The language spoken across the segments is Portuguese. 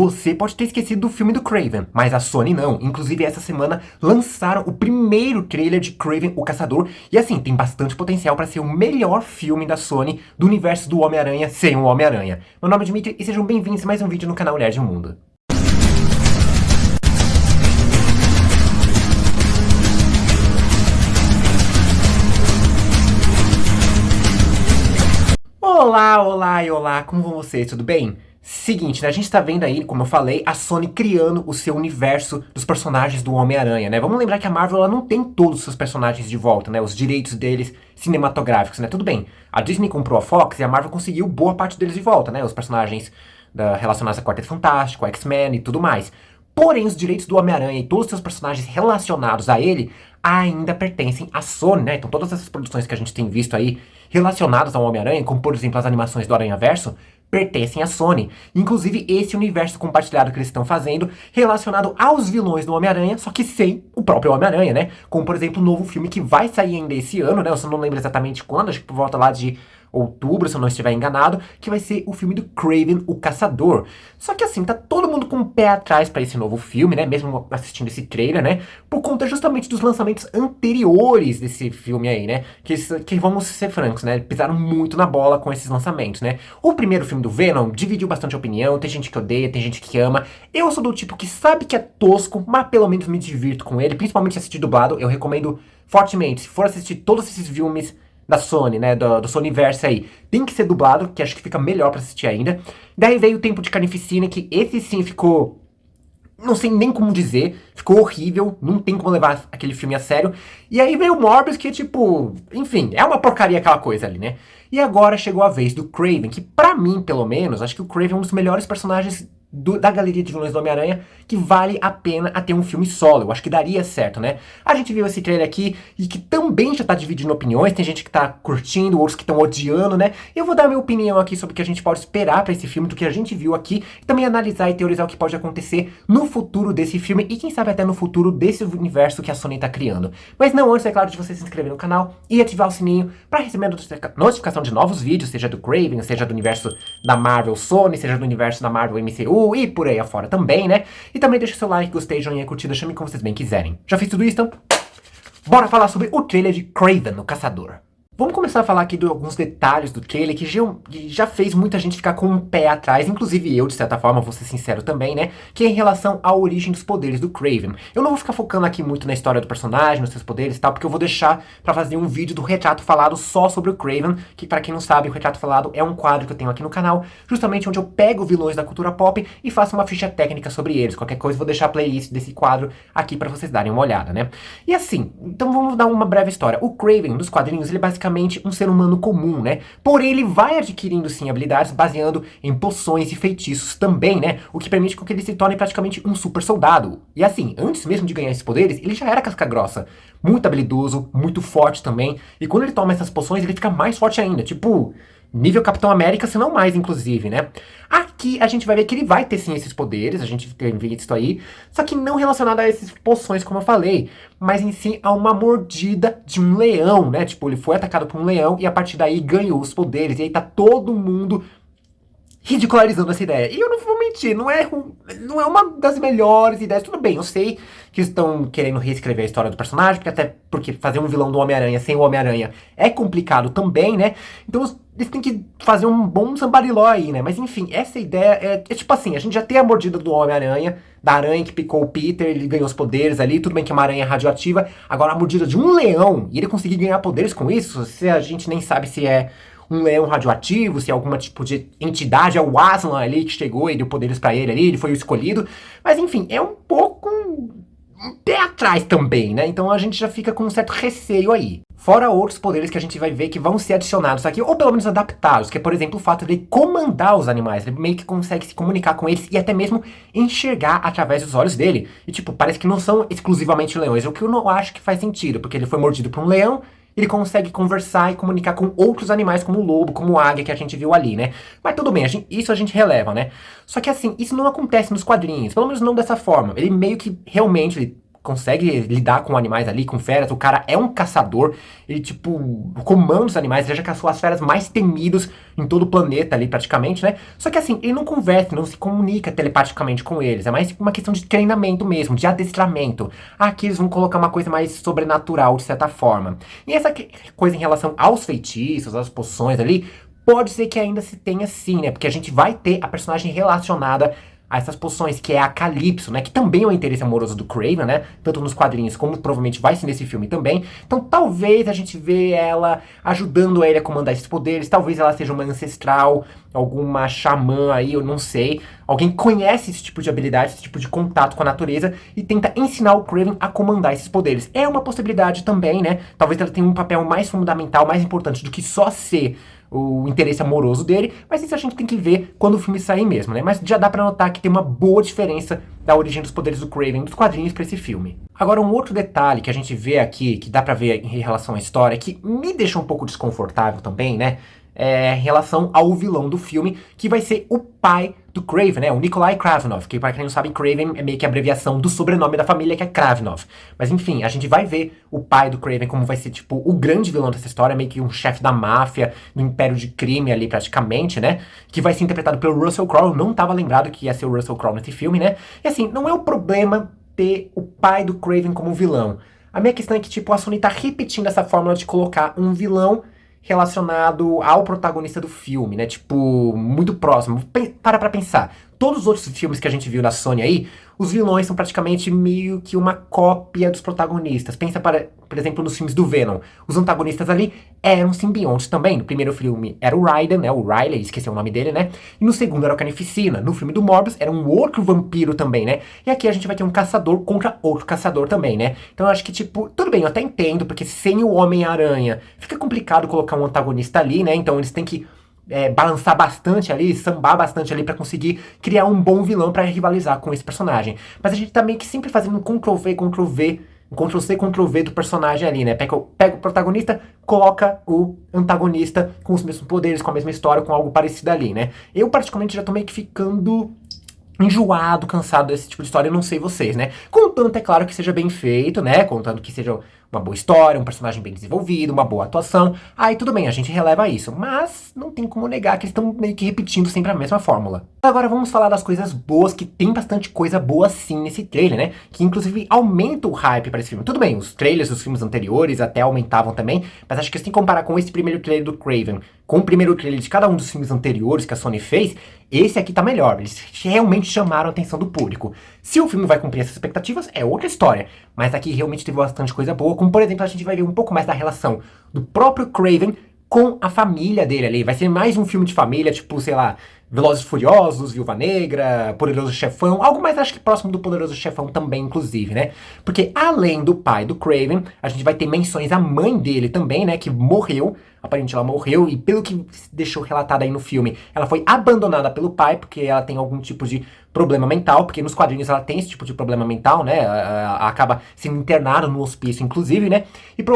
Você pode ter esquecido do filme do Kraven, mas a Sony não. Inclusive, essa semana lançaram o primeiro trailer de Kraven o Caçador. E assim, tem bastante potencial para ser o melhor filme da Sony do universo do Homem-Aranha sem o Homem-Aranha. Meu nome é Dimitri e sejam bem-vindos a mais um vídeo no canal Nerd Mundo. Olá, como vão vocês? Tudo bem? Seguinte, né, a gente tá vendo aí, como eu falei, a Sony criando o seu universo dos personagens do Homem-Aranha, né? Vamos lembrar que a Marvel, ela não tem todos os seus personagens de volta, né? Os direitos deles cinematográficos, né? Tudo bem, a Disney comprou a Fox e a Marvel conseguiu boa parte deles de volta, né? Os personagens relacionados a Quarteto Fantástico, X-Men e tudo mais. Porém, os direitos do Homem-Aranha e todos os seus personagens relacionados a ele ainda pertencem à Sony, né? Então todas essas produções que a gente tem visto aí relacionadas ao Homem-Aranha, como por exemplo as animações do Aranhaverso, pertencem à Sony. Inclusive esse universo compartilhado que eles estão fazendo relacionado aos vilões do Homem-Aranha, só que sem o próprio Homem-Aranha, né? Como por exemplo o novo filme que vai sair ainda esse ano, né? Eu só não lembro exatamente quando, acho que por volta lá de outubro, se eu não estiver enganado, que vai ser o filme do Kraven o Caçador. Só que assim, tá todo mundo com o pé atrás pra esse novo filme, né? Mesmo assistindo esse trailer, né? Por conta justamente dos lançamentos anteriores desse filme aí, né? Que vamos ser francos, né? Pisaram muito na bola com esses lançamentos, né? O primeiro filme do Venom dividiu bastante opinião, tem gente que odeia, tem gente que ama. Eu sou do tipo que sabe que é tosco, mas pelo menos me divirto com ele, principalmente assistir dublado. Eu recomendo fortemente, se for assistir todos esses filmes da Sony, né, do Sonyverse aí, tem que ser dublado, que acho que fica melhor pra assistir ainda. Daí veio o Tempo de Carnificina, que esse sim ficou, não sei nem como dizer, ficou horrível, não tem como levar aquele filme a sério. E aí veio o Morbius, que tipo, enfim, é uma porcaria aquela coisa ali, né. E agora chegou a vez do Kraven, que pra mim, pelo menos, acho que o Kraven é um dos melhores personagens da galeria de vilões do Homem-Aranha, que vale a pena a ter um filme solo. Eu acho que daria certo, né? A gente viu esse trailer aqui e que também já tá dividindo opiniões. Tem gente que tá curtindo, outros que estão odiando, né? Eu vou dar minha opinião aqui sobre o que a gente pode esperar pra esse filme, do que a gente viu aqui, e também analisar e teorizar o que pode acontecer no futuro desse filme e quem sabe até no futuro desse universo que a Sony tá criando. Mas não antes, é claro, de você se inscrever no canal e ativar o sininho pra receber a notificação de novos vídeos, seja do Kraven, seja do universo da Marvel Sony, seja do universo da Marvel MCU, e por aí afora também, né? E também deixa seu like, gostei, joinha, curtida, chame como vocês bem quiserem. Já fiz tudo isso, então bora falar sobre o trailer de Kraven o Caçador. Vamos começar a falar aqui de alguns detalhes do trailer que já fez muita gente ficar com um pé atrás, inclusive eu, de certa forma, vou ser sincero também, né? Que é em relação à origem dos poderes do Kraven. Eu não vou ficar focando aqui muito na história do personagem, nos seus poderes e tal, porque eu vou deixar pra fazer um vídeo do Retrato Falado só sobre o Kraven, que pra quem não sabe, o Retrato Falado é um quadro que eu tenho aqui no canal, justamente onde eu pego vilões da cultura pop e faço uma ficha técnica sobre eles. Qualquer coisa eu vou deixar a playlist desse quadro aqui pra vocês darem uma olhada, né? E assim, então vamos dar uma breve história. O Kraven, dos quadrinhos, ele é basicamente um ser humano comum, né? Porém, ele vai adquirindo, sim, habilidades baseando em poções e feitiços também, né? O que permite com que ele se torne praticamente um super soldado. E assim, antes mesmo de ganhar esses poderes, ele já era casca grossa. Muito habilidoso, muito forte também. E quando ele toma essas poções, ele fica mais forte ainda. Tipo, nível Capitão América, se não mais, inclusive, né? Aqui a gente vai ver que ele vai ter sim esses poderes, a gente tem visto aí, só que não relacionado a essas poções, como eu falei, mas em si a uma mordida de um leão, né? Tipo, ele foi atacado por um leão e a partir daí ganhou os poderes, e aí tá todo mundo ridicularizando essa ideia. E eu não vou mentir, não é uma das melhores ideias. Tudo bem, eu sei que estão querendo reescrever a história do personagem, porque fazer um vilão do Homem-Aranha sem o Homem-Aranha é complicado também, né? Então eles têm que fazer um bom sambariló aí, né? Mas enfim, essa ideia é tipo assim, a gente já tem a mordida do Homem-Aranha, da aranha que picou o Peter, ele ganhou os poderes ali, tudo bem que é uma aranha radioativa, agora a mordida de um leão, e ele conseguir ganhar poderes com isso, se a gente nem sabe se é um leão radioativo, se é alguma tipo de entidade, é o Aslan ali que chegou e deu poderes pra ele ali, ele foi o escolhido. Mas enfim, é um pouco um pé atrás também, né? Então a gente já fica com um certo receio aí. Fora outros poderes que a gente vai ver que vão ser adicionados aqui, ou pelo menos adaptados, que é, por exemplo, o fato de comandar os animais. Ele meio que consegue se comunicar com eles e até mesmo enxergar através dos olhos dele. E tipo, parece que não são exclusivamente leões, o que eu não acho que faz sentido, porque ele foi mordido por um leão, ele consegue conversar e comunicar com outros animais, como o lobo, como a águia que a gente viu ali, né? Mas tudo bem, isso a gente releva, né? Só que assim, isso não acontece nos quadrinhos, pelo menos não dessa forma. Ele meio que realmente consegue lidar com animais ali, com feras. O cara é um caçador, ele, tipo, comanda os animais, ele já caçou as feras mais temidas em todo o planeta ali, praticamente, né? Só que assim, ele não conversa, não se comunica telepaticamente com eles. É mais uma questão de treinamento mesmo, de adestramento. Aqui eles vão colocar uma coisa mais sobrenatural, de certa forma. E essa coisa em relação aos feitiços, às poções ali, pode ser que ainda se tenha sim, né? Porque a gente vai ter a personagem relacionada a essas poções, que é a Calypso, né? Que também é um interesse amoroso do Kraven, né? Tanto nos quadrinhos como provavelmente vai ser nesse filme também. Então talvez a gente vê ela ajudando ele a comandar esses poderes. Talvez ela seja uma ancestral, alguma xamã aí, eu não sei. Alguém que conhece esse tipo de habilidade, esse tipo de contato com a natureza e tenta ensinar o Kraven a comandar esses poderes. É uma possibilidade também, né? Talvez ela tenha um papel mais fundamental, mais importante do que só ser o interesse amoroso dele, mas isso a gente tem que ver quando o filme sair mesmo, né? Mas já dá pra notar que tem uma boa diferença da origem dos poderes do Kraven dos quadrinhos pra esse filme. Agora, um outro detalhe que a gente vê aqui, que dá pra ver em relação à história, que me deixa um pouco desconfortável também, né? Em relação ao vilão do filme, que vai ser o pai do Kraven, né? O Nikolai Kravenov, que para quem não sabe, Kraven é meio que a abreviação do sobrenome da família, que é Kravenov. Mas enfim, a gente vai ver o pai do Kraven como vai ser, tipo, o grande vilão dessa história, meio que um chefe da máfia, do império de crime ali, praticamente, né? Que vai ser interpretado pelo Russell Crowe. Eu não tava lembrado que ia ser o Russell Crowe nesse filme, né? E assim, não é um problema ter o pai do Kraven como vilão. A minha questão é que, tipo, a Sony tá repetindo essa fórmula de colocar um vilão relacionado ao protagonista do filme, né? Tipo, muito próximo. Para pra pensar. Todos os outros filmes que a gente viu da Sony aí, os vilões são praticamente meio que uma cópia dos protagonistas. Pensa, por exemplo, nos filmes do Venom. Os antagonistas ali eram simbiontes também. No primeiro filme era o Raiden, né? O Riley, esqueci o nome dele, né? E no segundo era o Carnificina. No filme do Morbius era um outro vampiro também, né? E aqui a gente vai ter um caçador contra outro caçador também, né? Então eu acho que, tipo, tudo bem, eu até entendo, porque sem o Homem-Aranha fica complicado colocar um antagonista ali, né? Então eles têm que balançar bastante ali, sambar bastante ali pra conseguir criar um bom vilão pra rivalizar com esse personagem. Mas a gente tá meio que sempre fazendo um Ctrl-V, Ctrl-V, Ctrl-C, Ctrl-V do personagem ali, né? Pega o protagonista, coloca o antagonista com os mesmos poderes, com a mesma história, com algo parecido ali, né? Eu particularmente já tô meio que ficando enjoado, cansado desse tipo de história, eu não sei vocês, né? Contanto, é claro, que seja bem feito, né? Contanto que seja uma boa história, um personagem bem desenvolvido, uma boa atuação. Aí tudo bem, a gente releva isso. Mas não tem como negar que eles estão meio que repetindo sempre a mesma fórmula. Agora vamos falar das coisas boas, que tem bastante coisa boa sim nesse trailer, né? Que inclusive aumenta o hype para esse filme. Tudo bem, os trailers dos filmes anteriores até aumentavam também, mas acho que se comparar com esse primeiro trailer do Kraven, com o primeiro trailer de cada um dos filmes anteriores que a Sony fez, esse aqui tá melhor. Eles realmente chamaram a atenção do público. Se o filme vai cumprir essas expectativas, é outra história. Mas aqui realmente teve bastante coisa boa, como por exemplo, a gente vai ver um pouco mais da relação do próprio Kraven com a família dele ali. Vai ser mais um filme de família, tipo, sei lá, Velozes e Furiosos, Viúva Negra, Poderoso Chefão, algo mais acho que próximo do Poderoso Chefão também, inclusive, né? Porque além do pai do Kraven, a gente vai ter menções à mãe dele também, né? Que morreu, aparentemente ela morreu, e pelo que deixou relatado aí no filme, ela foi abandonada pelo pai, porque ela tem algum tipo de problema mental, porque nos quadrinhos ela tem esse tipo de problema mental, né? Acaba sendo internada no hospício, inclusive, né?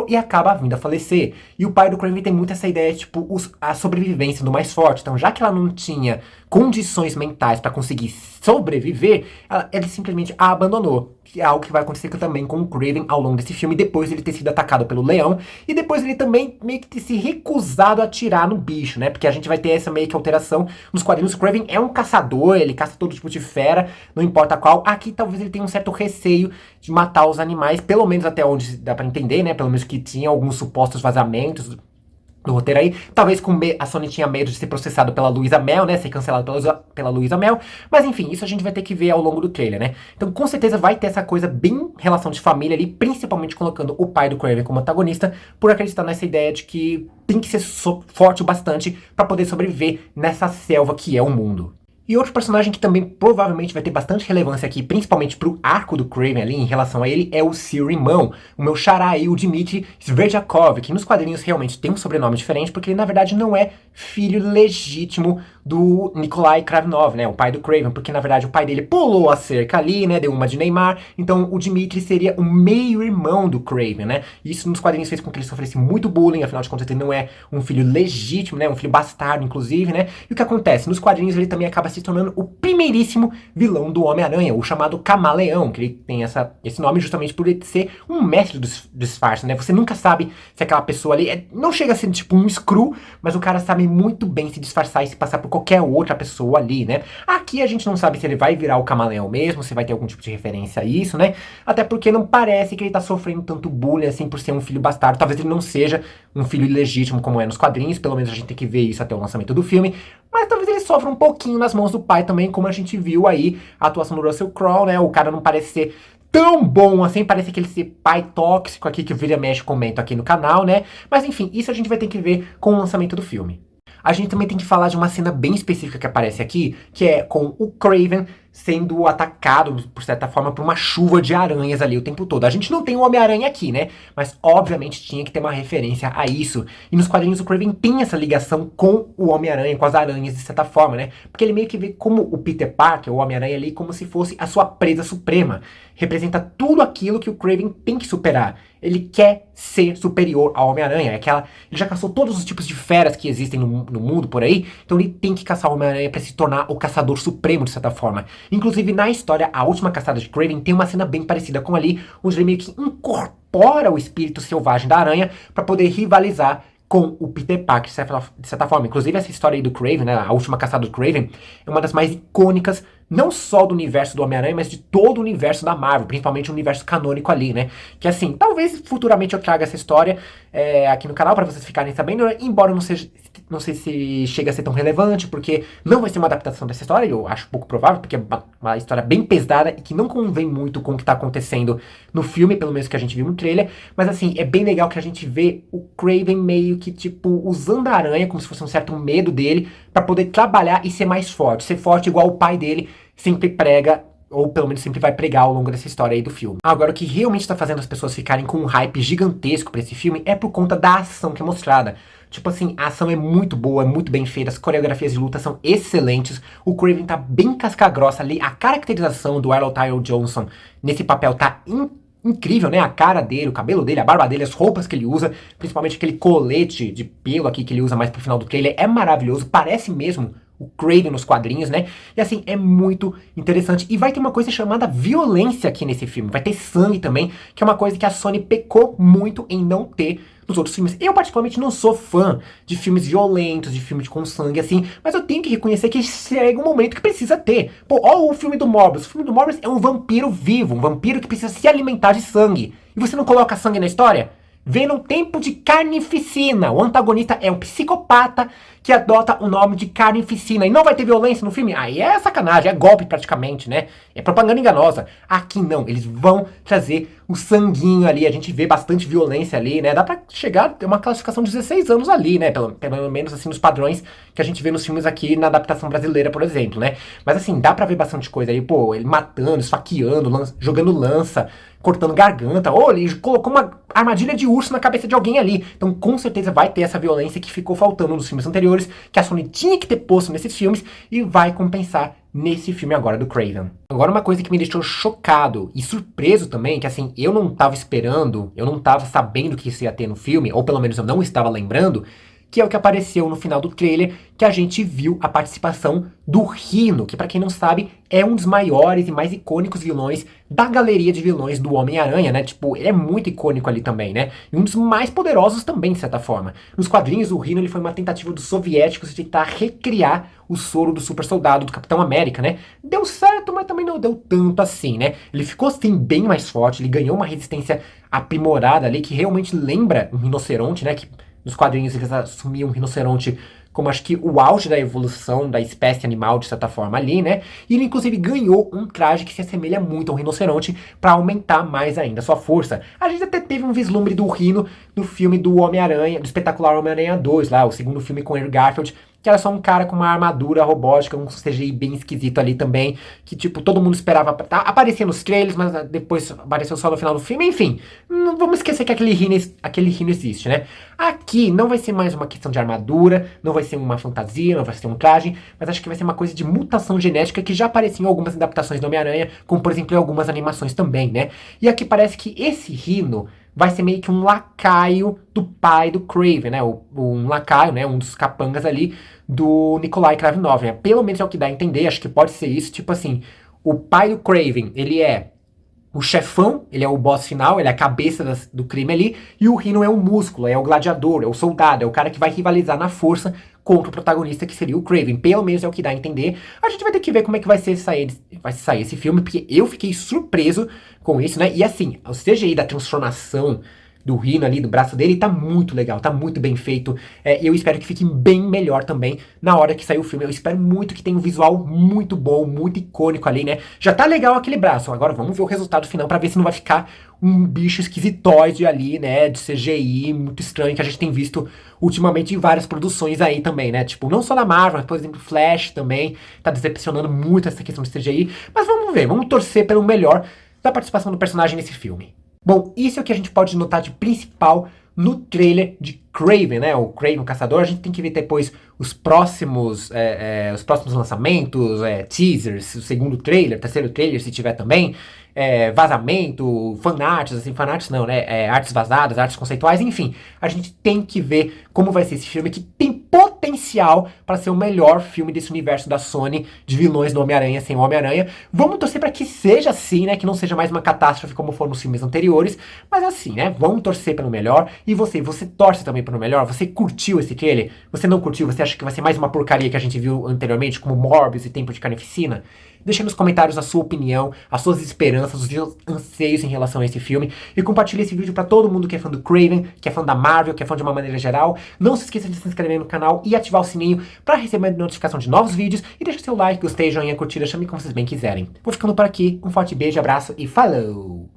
E acaba vindo a falecer. E o pai do Kraven tem muito essa ideia, tipo, a sobrevivência do mais forte. Então, já que ela não tinha condições mentais para conseguir sobreviver, ele simplesmente a abandonou. Que é algo que vai acontecer também com o Kraven ao longo desse filme, depois ele ter sido atacado pelo leão, e depois ele também meio que ter se recusado a atirar no bicho, né? Porque a gente vai ter essa meio que alteração nos quadrinhos. O Kraven é um caçador, ele caça todo tipo de fera, não importa qual. Aqui talvez ele tenha um certo receio de matar os animais, pelo menos até onde dá pra entender, né? Pelo menos que tinha alguns supostos vazamentos do roteiro aí. Talvez a Sony tinha medo de ser processado pela Luísa Mel, né? Ser cancelado pela Luísa Mel. Mas enfim, isso a gente vai ter que ver ao longo do trailer, né? Então com certeza vai ter essa coisa bem relação de família ali, principalmente colocando o pai do Kraven como antagonista, por acreditar nessa ideia de que tem que ser forte o bastante pra poder sobreviver nessa selva que é o mundo. E outro personagem que também provavelmente vai ter bastante relevância aqui, principalmente pro arco do Kraven ali, em relação a ele, é o seu irmão, o meu xará aí, o Dmitry Sverdjakov, que nos quadrinhos realmente tem um sobrenome diferente, porque ele na verdade não é filho legítimo do Nikolai Kravinov, né, o pai do Kraven, porque na verdade o pai dele pulou a cerca ali, né, deu uma de Neymar, então o Dimitri seria o meio-irmão do Kraven, né, isso nos quadrinhos fez com que ele sofresse muito bullying, afinal de contas ele não é um filho legítimo, né, um filho bastardo, inclusive, né, e o que acontece? Nos quadrinhos ele também acaba se tornando o primeiríssimo vilão do Homem-Aranha, o chamado Camaleão, que ele tem esse nome justamente por ele ser um mestre do disfarce, né, você nunca sabe se aquela pessoa ali, não chega a ser tipo um Skrull, mas o cara sabe muito bem se disfarçar e se passar por qualquer outra pessoa ali, né? Aqui a gente não sabe se ele vai virar o Camaleão mesmo, se vai ter algum tipo de referência a isso, né? Até porque não parece que ele tá sofrendo tanto bullying assim por ser um filho bastardo. Talvez ele não seja um filho ilegítimo como é nos quadrinhos, pelo menos a gente tem que ver isso até o lançamento do filme. Mas talvez ele sofra um pouquinho nas mãos do pai também, como a gente viu aí a atuação do Russell Crowe, né? O cara não parece ser tão bom assim, parece aquele ser pai tóxico aqui que o Vira Mexe comenta aqui no canal, né? Mas enfim, isso a gente vai ter que ver com o lançamento do filme. A gente também tem que falar de uma cena bem específica que aparece aqui, que é com o Kraven sendo atacado, por certa forma, por uma chuva de aranhas ali o tempo todo. A gente não tem o Homem-Aranha aqui, né? Mas, obviamente, tinha que ter uma referência a isso. E nos quadrinhos o Kraven tem essa ligação com o Homem-Aranha, com as aranhas, de certa forma, né? Porque ele meio que vê como o Peter Parker, o Homem-Aranha ali, como se fosse a sua presa suprema. Representa tudo aquilo que o Kraven tem que superar. Ele quer ser superior ao Homem-Aranha. Ele já caçou todos os tipos de feras que existem no mundo por aí, então ele tem que caçar o Homem-Aranha para se tornar o caçador supremo, de certa forma. Inclusive, na história, a última caçada de Kraven tem uma cena bem parecida com ali, onde ele meio que incorpora o espírito selvagem da aranha para poder rivalizar com o Peter Parker, de certa forma. Inclusive, essa história aí do Kraven, né, a última caçada do Kraven, é uma das mais icônicas, não só do universo do Homem-Aranha, mas de todo o universo da Marvel, principalmente o universo canônico ali, né? Que assim, talvez futuramente eu traga essa história aqui no canal para vocês ficarem sabendo, embora não sei se chega a ser tão relevante, porque não vai ser uma adaptação dessa história, eu acho pouco provável, porque é uma história bem pesada e que não convém muito com o que tá acontecendo no filme, pelo menos que a gente viu no trailer, mas assim, é bem legal que a gente vê o Kraven meio que, tipo, usando a aranha como se fosse um certo medo dele, pra poder trabalhar e ser mais forte, ser forte igual o pai dele sempre prega, ou pelo menos sempre vai pregar ao longo dessa história aí do filme. Agora, o que realmente tá fazendo as pessoas ficarem com um hype gigantesco pra esse filme é por conta da ação que é mostrada. Tipo assim, a ação é muito boa, é muito bem feita, as coreografias de luta são excelentes, o Kraven tá bem casca-grossa ali, a caracterização do Errol Tyrell Johnson nesse papel tá incrível, né? A cara dele, o cabelo dele, a barba dele, as roupas que ele usa, principalmente aquele colete de pelo aqui que ele usa mais pro final do trailer, é maravilhoso, parece mesmo o Kraven nos quadrinhos, né? E assim, é muito interessante. E vai ter uma coisa chamada violência aqui nesse filme. Vai ter sangue também, que é uma coisa que a Sony pecou muito em não ter nos outros filmes. Eu, particularmente, não sou fã de filmes violentos, de filmes com sangue, assim, mas eu tenho que reconhecer que chega um momento que precisa ter. Pô, ó o filme do Morbius. O filme do Morbius é um vampiro vivo, um vampiro que precisa se alimentar de sangue. E você não coloca sangue na história? Venom Tempo de Carnificina. O antagonista é um psicopata que adota o nome de Carnificina. E não vai ter violência no filme? Aí é sacanagem, é golpe praticamente, né? É propaganda enganosa. Aqui não, eles vão trazer o sanguinho ali. A gente vê bastante violência ali, né? Dá pra chegar a ter uma classificação de 16 anos ali, né? Pelo menos assim nos padrões que a gente vê nos filmes aqui na adaptação brasileira, por exemplo, né? Mas assim, dá pra ver bastante coisa aí. Pô, ele matando, esfaqueando, jogando lança, cortando garganta, ou ele colocou uma armadilha de urso na cabeça de alguém ali. Então, com certeza vai ter essa violência que ficou faltando nos filmes anteriores, que a Sony tinha que ter posto nesses filmes, e vai compensar nesse filme agora do Kraven. Agora, uma coisa que me deixou chocado e surpreso também, que assim, eu não tava esperando, eu não tava sabendo que isso ia ter no filme, ou pelo menos eu não estava lembrando, que é o que apareceu no final do trailer, que a gente viu a participação do Rhino, que pra quem não sabe, é um dos maiores e mais icônicos vilões da galeria de vilões do Homem-Aranha, né? Tipo, ele é muito icônico ali também, né? E um dos mais poderosos também, de certa forma. Nos quadrinhos, o Rhino ele foi uma tentativa dos soviéticos de tentar recriar o soro do super soldado do Capitão América, né? Deu certo, mas também não deu tanto assim, né? Ele ficou, assim, bem mais forte, ele ganhou uma resistência aprimorada ali, que realmente lembra um rinoceronte, né? Que nos quadrinhos eles assumiam um rinoceronte como acho que o auge da evolução da espécie animal, de certa forma, ali, né? E ele, inclusive, ganhou um traje que se assemelha muito a um rinoceronte para aumentar mais ainda a sua força. A gente até teve um vislumbre do Rhino no filme do Homem-Aranha, do espetacular Homem-Aranha 2, lá, o segundo filme com Andrew Garfield, que era só um cara com uma armadura robótica, um CGI bem esquisito ali também, que tipo, todo mundo esperava, aparecia nos trailers, mas depois apareceu só no final do filme, enfim, não vamos esquecer que aquele Rhino existe, né? Aqui não vai ser mais uma questão de armadura, não vai ser uma fantasia, não vai ser um traje, mas acho que vai ser uma coisa de mutação genética que já aparecia em algumas adaptações do Homem-Aranha, como por exemplo em algumas animações também, né? E aqui parece que esse Rhino vai ser meio que um lacaio do pai do Kraven, né? Um lacaio, né? Um dos capangas ali do Nikolai Kravinov, né? Pelo menos é o que dá a entender, acho que pode ser isso, tipo assim, o pai do Kraven, ele é o chefão, ele é o boss final, ele é a cabeça do crime ali, e o Rhino é o músculo, é o gladiador, é o soldado, é o cara que vai rivalizar na força contra o protagonista, que seria o Kraven. Pelo menos é o que dá a entender. A gente vai ter que ver como é que vai sair esse filme, porque eu fiquei surpreso com isso, né? E assim, o CGI da transformação do Rhino ali, do braço dele, tá muito legal, tá muito bem feito. Eu espero que fique bem melhor também na hora que sair o filme. Eu espero muito que tenha um visual muito bom, muito icônico ali, né? Já tá legal aquele braço, agora vamos ver o resultado final pra ver se não vai ficar um bicho esquisitoide ali, né? De CGI, muito estranho, que a gente tem visto ultimamente em várias produções aí também, né? Tipo, não só na Marvel, mas, por exemplo, Flash também tá decepcionando muito essa questão de CGI. Mas vamos ver, vamos torcer pelo melhor da participação do personagem nesse filme. Bom, isso é o que a gente pode notar de principal no trailer de Kraven, né? O Kraven o Caçador. A gente tem que ver depois os próximos lançamentos, teasers, o segundo trailer, terceiro trailer, se tiver também, vazamento, fanarts, assim, fanarts não, né? Artes vazadas, artes conceituais, enfim. A gente tem que ver como vai ser esse filme que tem potencial para ser o melhor filme desse universo da Sony de vilões do Homem-Aranha sem o Homem-Aranha. Vamos torcer para que seja assim, né? Que não seja mais uma catástrofe como foram os filmes anteriores, mas assim, né? Vamos torcer pelo melhor. E você torce também pelo melhor? Você curtiu esse trailer? Você não curtiu? Você acha que vai ser mais uma porcaria que a gente viu anteriormente, como Morbius e Tempo de Carnificina? Deixa nos comentários a sua opinião, as suas esperanças, os seus anseios em relação a esse filme. E compartilhe esse vídeo para todo mundo que é fã do Kraven, que é fã da Marvel, que é fã de uma maneira geral. Não se esqueça de se inscrever no canal e ativar o sininho para receber notificação de novos vídeos. E deixa seu like, gostei, joinha, curtida, chame como vocês bem quiserem. Vou ficando por aqui. Um forte beijo, abraço e falou!